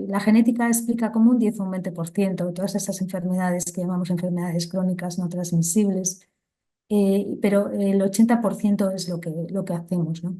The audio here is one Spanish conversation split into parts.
La genética explica como un 10 o un 20% de todas esas enfermedades que llamamos enfermedades crónicas no transmisibles, pero el 80% es lo que hacemos, ¿no?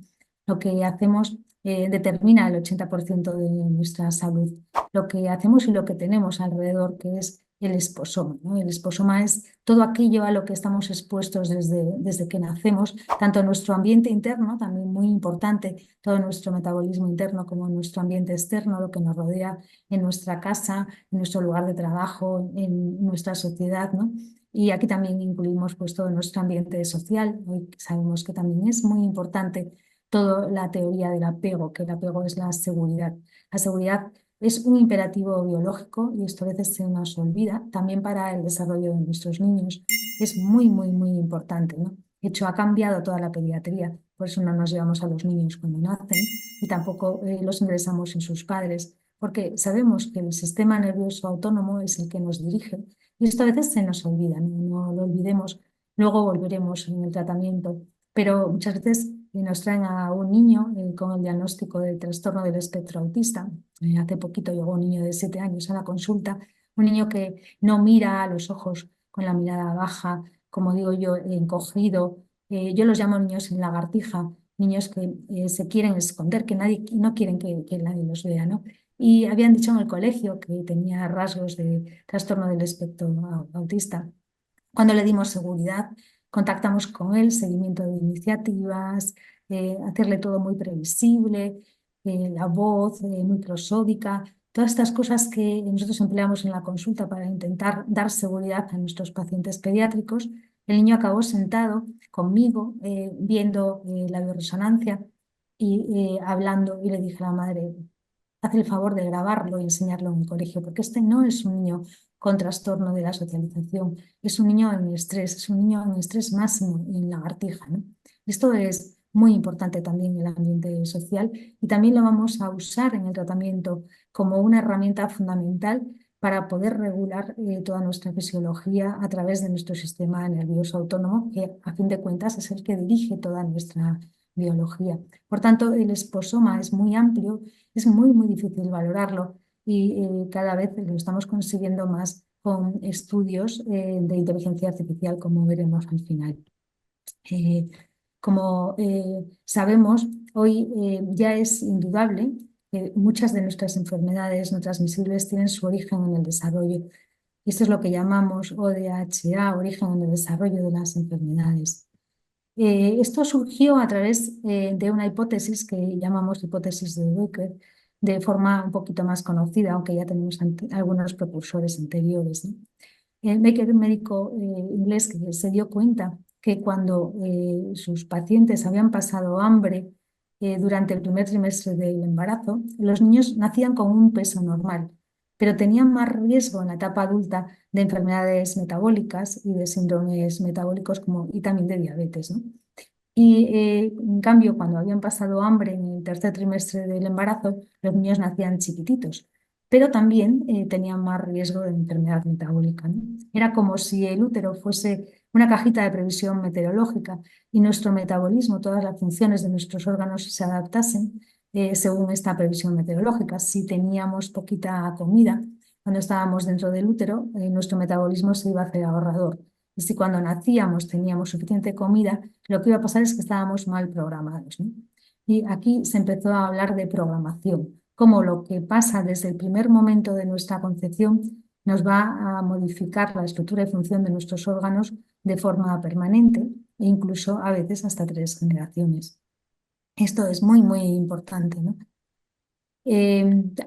Lo que hacemos determina el 80% de nuestra salud. Lo que hacemos y lo que tenemos alrededor, que es el esposoma, ¿no? El esposoma es todo aquello a lo que estamos expuestos desde que nacemos, tanto nuestro ambiente interno, también muy importante, todo nuestro metabolismo interno, como nuestro ambiente externo, lo que nos rodea en nuestra casa, en nuestro lugar de trabajo, en nuestra sociedad, ¿no? Y aquí también incluimos pues, todo nuestro ambiente social. Hoy sabemos que también es muy importante toda la teoría del apego, que el apego es la seguridad. La seguridad es un imperativo biológico y esto a veces se nos olvida, también para el desarrollo de nuestros niños. Es muy, muy, muy importante, ¿no? De hecho, ha cambiado toda la pediatría, por eso no nos llevamos a los niños cuando nacen y tampoco los ingresamos en sus padres, porque sabemos que el sistema nervioso autónomo es el que nos dirige y esto a veces se nos olvida, no lo olvidemos, luego volveremos en el tratamiento, pero muchas veces nos traen a un niño con el diagnóstico del trastorno del espectro autista. Hace poquito llegó un niño de 7 años a la consulta, un niño que no mira a los ojos con la mirada baja, como digo yo, encogido. Yo los llamo niños en lagartija, niños que se quieren esconder, que nadie, no quieren que nadie los vea, ¿no? Y habían dicho en el colegio que tenía rasgos de trastorno del espectro autista. Cuando le dimos seguridad, contactamos con él, seguimiento de iniciativas, hacerle todo muy previsible, la voz muy prosódica, todas estas cosas que nosotros empleamos en la consulta para intentar dar seguridad a nuestros pacientes pediátricos. El niño acabó sentado conmigo, viendo la bioresonancia y hablando, y le dije a la madre, haz el favor de grabarlo y enseñarlo en el colegio, porque este no es un niño con trastorno de la socialización, es un niño en estrés, es un niño en estrés máximo en lagartija, ¿no? Esto es muy importante también en el ambiente social y también lo vamos a usar en el tratamiento como una herramienta fundamental para poder regular toda nuestra fisiología a través de nuestro sistema nervioso autónomo, que a fin de cuentas es el que dirige toda nuestra biología. Por tanto, el esposoma es muy amplio, es muy, muy difícil valorarlo y cada vez lo estamos consiguiendo más con estudios de inteligencia artificial, como veremos al final. Eh, Como sabemos, hoy ya es indudable que muchas de nuestras enfermedades no transmisibles tienen su origen en el desarrollo. Y esto es lo que llamamos ODHA, origen en el desarrollo de las enfermedades. Esto surgió a través de una hipótesis que llamamos hipótesis de Becker, de forma un poquito más conocida, aunque ya tenemos algunos precursores anteriores, ¿no? Becker, un médico inglés que se dio cuenta que cuando sus pacientes habían pasado hambre durante el primer trimestre del embarazo, los niños nacían con un peso normal, pero tenían más riesgo en la etapa adulta de enfermedades metabólicas y de síndromes metabólicos como, y también de diabetes, ¿no? Y en cambio, cuando habían pasado hambre en el tercer trimestre del embarazo, los niños nacían chiquititos, pero también tenían más riesgo de enfermedad metabólica, ¿no? Era como si el útero fuese una cajita de previsión meteorológica y nuestro metabolismo, todas las funciones de nuestros órganos se adaptasen según esta previsión meteorológica. Si teníamos poquita comida cuando estábamos dentro del útero, nuestro metabolismo se iba a hacer ahorrador. Y si cuando nacíamos teníamos suficiente comida, lo que iba a pasar es que estábamos mal programados, ¿no? Y aquí se empezó a hablar de programación, como lo que pasa desde el primer momento de nuestra concepción nos va a modificar la estructura y función de nuestros órganos de forma permanente e incluso a veces hasta 3 generaciones. Esto es muy, muy importante, ¿no?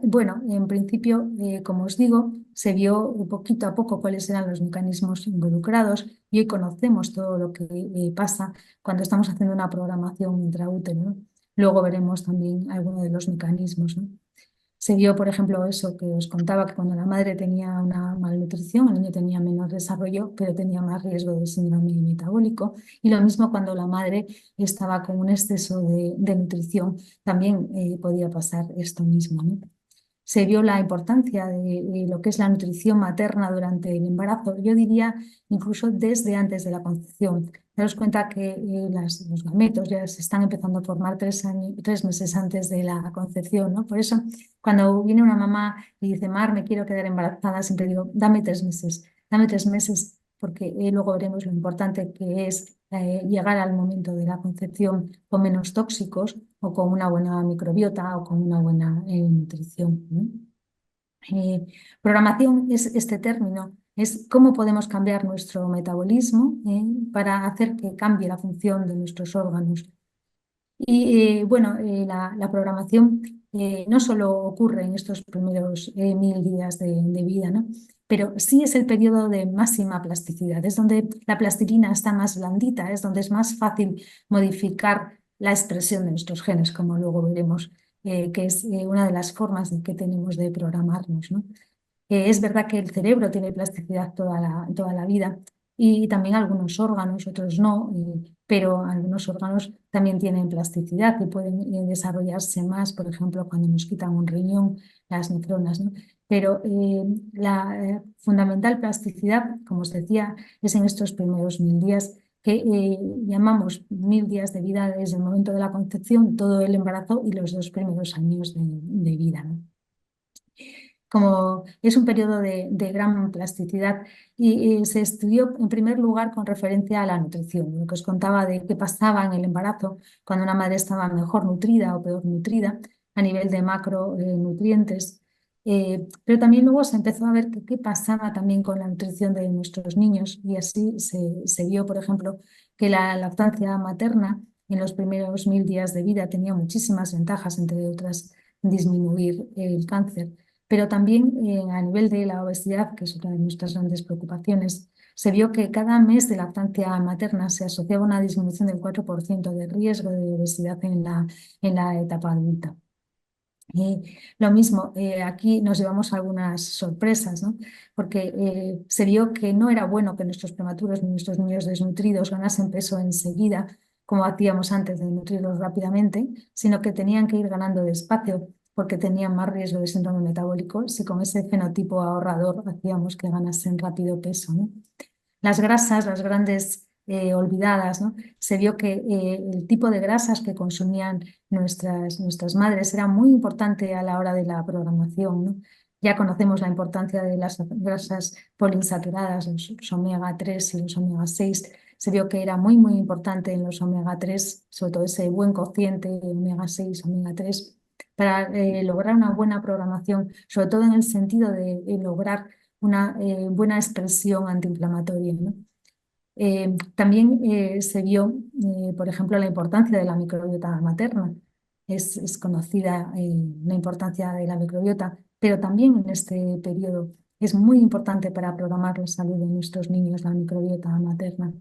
Bueno, en principio, como os digo, se vio poquito a poco cuáles eran los mecanismos involucrados y hoy conocemos todo lo que pasa cuando estamos haciendo una programación intraútero, ¿no? Luego veremos también algunos de los mecanismos, ¿no? Se vio, por ejemplo, eso que os contaba, que cuando la madre tenía una malnutrición, el niño tenía menor desarrollo, pero tenía más riesgo de síndrome metabólico. Y lo mismo cuando la madre estaba con un exceso de nutrición, también podía pasar esto mismo, ¿no? Se vio la importancia de lo que es la nutrición materna durante el embarazo, yo diría incluso desde antes de la concepción. Daros cuenta que los gametos ya se están empezando a formar 3 meses antes de la concepción, ¿no? Por eso, cuando viene una mamá y dice, Mar, me quiero quedar embarazada, siempre digo, dame 3 meses, porque luego veremos lo importante que es llegar al momento de la concepción con menos tóxicos o con una buena microbiota o con una buena nutrición, ¿no? Programación es este término, es cómo podemos cambiar nuestro metabolismo para hacer que cambie la función de nuestros órganos. Y bueno, la programación no solo ocurre en estos primeros 1000 días de vida, ¿no? Pero sí es el periodo de máxima plasticidad, es donde la plastilina está más blandita, es donde es más fácil modificar la expresión de nuestros genes, como luego veremos, que es una de las formas en que tenemos de programarnos, ¿no? Es verdad que el cerebro tiene plasticidad toda la vida y también algunos órganos, otros no, pero algunos órganos también tienen plasticidad y pueden desarrollarse más, por ejemplo, cuando nos quitan un riñón, las nefronas, ¿no? Pero la fundamental plasticidad, como os decía, es en estos primeros 1000 días que llamamos 1000 días de vida desde el momento de la concepción, todo el embarazo y los 2 primeros años de vida, ¿no? Como es un periodo de gran plasticidad y se estudió en primer lugar con referencia a la nutrición, lo que os contaba de qué pasaba en el embarazo cuando una madre estaba mejor nutrida o peor nutrida a nivel de macronutrientes. Pero también luego se empezó a ver qué pasaba también con la nutrición de nuestros niños y así se vio, por ejemplo, que la lactancia materna en los primeros 1000 días de vida tenía muchísimas ventajas, entre otras disminuir el cáncer, pero también a nivel de la obesidad, que es otra de nuestras grandes preocupaciones, se vio que cada mes de lactancia materna se asociaba a una disminución del 4% de riesgo de obesidad en la etapa adulta. Lo mismo, aquí nos llevamos algunas sorpresas, ¿no? Porque se vio que no era bueno que nuestros prematuros ni nuestros niños desnutridos ganasen peso enseguida, como hacíamos antes de nutrirlos rápidamente, sino que tenían que ir ganando despacio porque tenían más riesgo de síndrome metabólico si con ese fenotipo ahorrador hacíamos que ganasen rápido peso, ¿no? Las grasas, las grandes olvidadas, ¿no? Se vio que el tipo de grasas que consumían nuestras madres era muy importante a la hora de la programación, ¿no? Ya conocemos la importancia de las grasas poliinsaturadas, los omega 3 y los omega 6. Se vio que era muy importante en los omega 3, sobre todo ese buen cociente de omega 6, omega 3, para lograr una buena programación, sobre todo en el sentido de lograr una buena expresión antiinflamatoria, ¿no? También se vio, por ejemplo, la importancia de la microbiota materna. Es conocida la importancia de la microbiota, pero también en este periodo es muy importante para programar la salud de nuestros niños, la microbiota materna.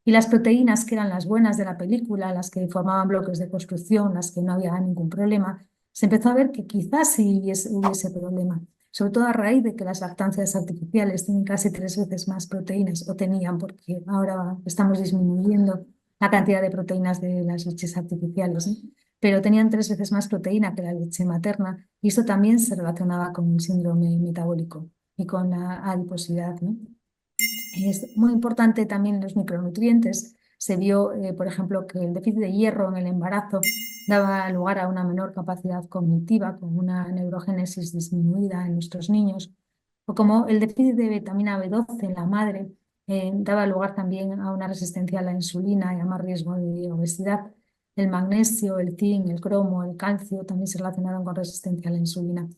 Y las proteínas, que eran las buenas de la película, las que formaban bloques de construcción, las que no había ningún problema, se empezó a ver que quizás sí hubiese problema, sobre todo a raíz de que las lactancias artificiales tienen casi 3 veces más proteínas, o tenían, porque ahora estamos disminuyendo la cantidad de proteínas de las leches artificiales, ¿no? Pero tenían 3 veces más proteína que la leche materna y eso también se relacionaba con el síndrome metabólico y con la adiposidad, ¿no? Es muy importante también los micronutrientes. Se vio, por ejemplo, que el déficit de hierro en el embarazo daba lugar a una menor capacidad cognitiva, con una neurogénesis disminuida en nuestros niños, o como el déficit de vitamina B12 en la madre daba lugar también a una resistencia a la insulina y a más riesgo de obesidad. El magnesio, el zinc, el cromo, el calcio también se relacionaron con resistencia a la insulina.